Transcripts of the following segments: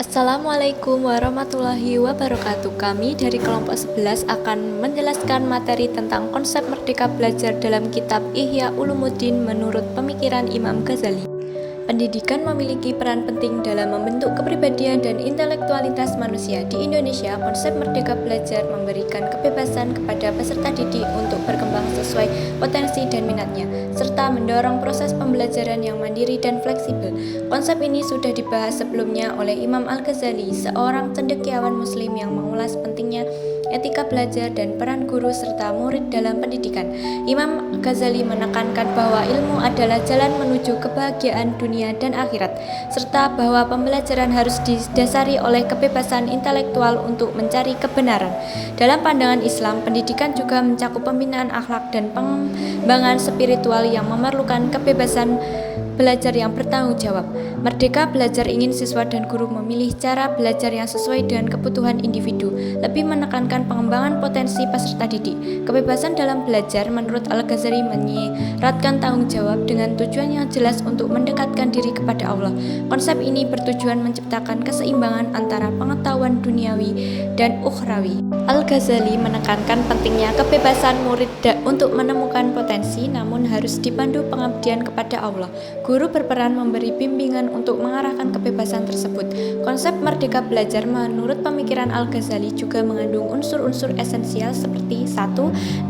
Assalamualaikum warahmatullahi wabarakatuh. Kami dari kelompok 11 akan menjelaskan materi tentang konsep merdeka belajar dalam kitab Ihya Ulumuddin menurut pemikiran Imam Ghazali. Pendidikan memiliki peran penting dalam membentuk kepribadian dan intelektualitas manusia. Di Indonesia, konsep merdeka belajar memberikan kebebasan kepada peserta didik untuk berkembang sesuai potensi dan minatnya, serta mendorong proses pembelajaran yang mandiri dan fleksibel. Konsep ini sudah dibahas sebelumnya oleh Imam Al-Ghazali, seorang cendekiawan muslim yang mengulas pentingnya etika belajar dan peran guru serta murid dalam pendidikan. Imam Ghazali menekankan bahwa ilmu adalah jalan menuju kebahagiaan dunia dan akhirat, serta bahwa pembelajaran harus didasari oleh kebebasan intelektual untuk mencari kebenaran. Dalam pandangan Islam, pendidikan juga mencakup pembinaan akhlak dan pengembangan spiritual yang memerlukan kebebasan belajar yang bertanggung jawab. Merdeka belajar ingin siswa dan guru memilih cara belajar yang sesuai dengan kebutuhan individu, lebih menekankan pengembangan potensi peserta didik. Kebebasan dalam belajar menurut Al-Ghazali menyeratkan tanggung jawab dengan tujuan yang jelas untuk mendekatkan diri kepada Allah. Konsep ini bertujuan menciptakan keseimbangan antara pengetahuan duniawi dan ukhrawi. Al-Ghazali menekankan pentingnya kebebasan murid untuk menemukan potensi, namun harus dipandu pengabdian kepada Allah. Guru berperan memberi bimbingan untuk mengarahkan kebebasan tersebut. Konsep merdeka belajar menurut pemikiran Al-Ghazali juga mengandung unsur-unsur esensial seperti 1.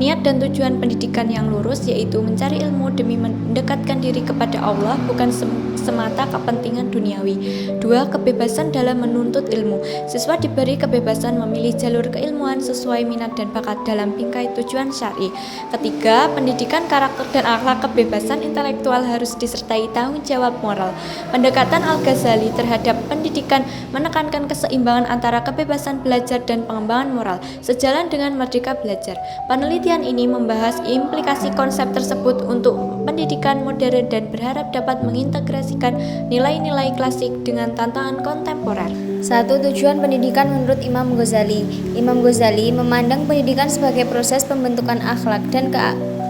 Niat dan tujuan pendidikan yang lurus, yaitu mencari ilmu demi mendekatkan diri kepada Allah, bukan semata kepentingan duniawi. 2. Kebebasan dalam menuntut ilmu. Siswa diberi kebebasan memilih jalur keilmuan sesuai minat dan bakat dalam bingkai tujuan syar'i. Ketiga, pendidikan karakter dan akhlak. Kebebasan intelektual harus disertai tanggung jawab moral. Pendekatan Al-Ghazali terhadap pendidikan menekankan keseimbangan antara kebebasan belajar dan pengembangan moral, sejalan dengan merdeka belajar. Penelitian ini membahas implikasi konsep tersebut untuk pendidikan modern dan berharap dapat mengintegrasikan nilai-nilai klasik dengan tantangan kontemporer. 1. Tujuan pendidikan menurut Imam Ghazali. Imam Ghazali memandang pendidikan sebagai proses pembentukan akhlak dan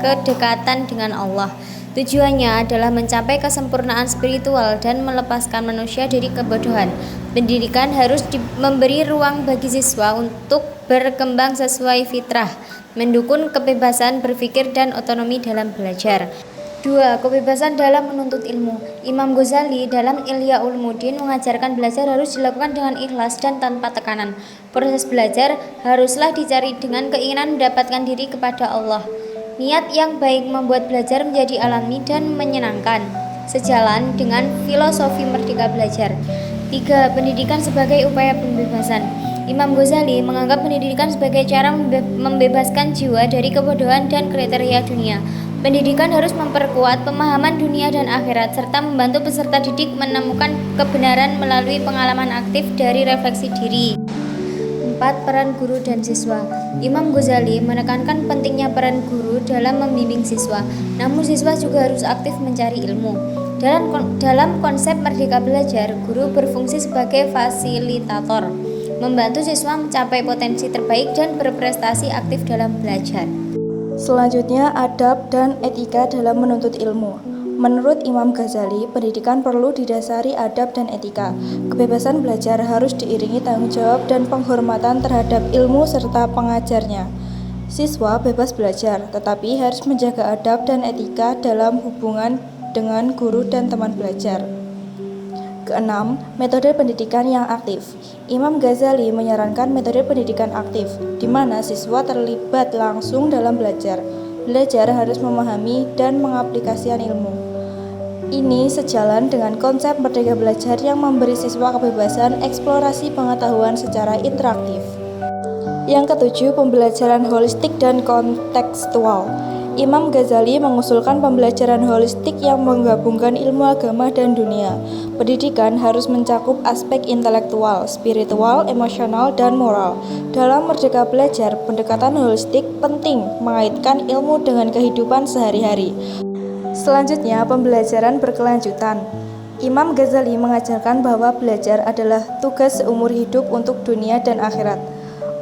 kedekatan dengan Allah. Tujuannya adalah mencapai kesempurnaan spiritual dan melepaskan manusia dari kebodohan. Pendidikan harus memberi ruang bagi siswa untuk berkembang sesuai fitrah, mendukung kebebasan berpikir dan otonomi dalam belajar. 2. Kebebasan dalam menuntut ilmu. Imam Ghazali dalam Ihya Ulumuddin mengajarkan belajar harus dilakukan dengan ikhlas dan tanpa tekanan. Proses belajar haruslah dicari dengan keinginan mendapatkan diri kepada Allah. Niat yang baik membuat belajar menjadi alami dan menyenangkan, sejalan dengan filosofi merdeka belajar. 3. Pendidikan sebagai upaya pembebasan. Imam Ghazali menganggap pendidikan sebagai cara membebaskan jiwa dari kebodohan dan kriteria dunia. Pendidikan harus memperkuat pemahaman dunia dan akhirat, serta membantu peserta didik menemukan kebenaran melalui pengalaman aktif dari refleksi diri. 4. Peran guru dan siswa. Imam Ghazali menekankan pentingnya peran guru dalam membimbing siswa, namun siswa juga harus aktif mencari ilmu. Dalam konsep merdeka belajar, guru berfungsi sebagai fasilitator, membantu siswa mencapai potensi terbaik dan berprestasi aktif dalam belajar. Selanjutnya, adab dan etika dalam menuntut ilmu. Menurut Imam Ghazali, pendidikan perlu didasari adab dan etika. Kebebasan belajar harus diiringi tanggung jawab dan penghormatan terhadap ilmu serta pengajarnya. Siswa bebas belajar, tetapi harus menjaga adab dan etika dalam hubungan dengan guru dan teman belajar. Keenam, metode pendidikan yang aktif. Imam Ghazali menyarankan metode pendidikan aktif, di mana siswa terlibat langsung dalam belajar. Belajar harus memahami dan mengaplikasikan ilmu. Ini sejalan dengan konsep merdeka belajar yang memberi siswa kebebasan eksplorasi pengetahuan secara interaktif. Yang ketujuh, pembelajaran holistik dan kontekstual. Imam Ghazali mengusulkan pembelajaran holistik yang menggabungkan ilmu agama dan dunia. Pendidikan harus mencakup aspek intelektual, spiritual, emosional, dan moral. Dalam merdeka belajar, pendekatan holistik penting mengaitkan ilmu dengan kehidupan sehari-hari. Selanjutnya, pembelajaran berkelanjutan. Imam Ghazali mengajarkan bahwa belajar adalah tugas seumur hidup untuk dunia dan akhirat.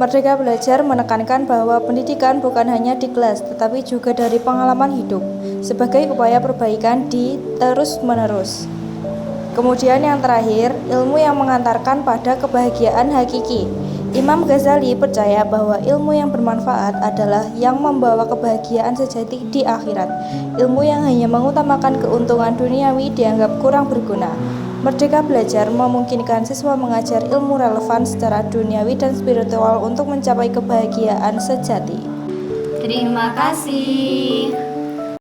Merdeka belajar menekankan bahwa pendidikan bukan hanya di kelas, tetapi juga dari pengalaman hidup, sebagai upaya perbaikan di terus-menerus. Kemudian yang terakhir, ilmu yang mengantarkan pada kebahagiaan hakiki. Imam Ghazali percaya bahwa ilmu yang bermanfaat adalah yang membawa kebahagiaan sejati di akhirat. Ilmu yang hanya mengutamakan keuntungan duniawi dianggap kurang berguna. Merdeka Belajar memungkinkan siswa mengajar ilmu relevan secara duniawi dan spiritual untuk mencapai kebahagiaan sejati. Terima kasih.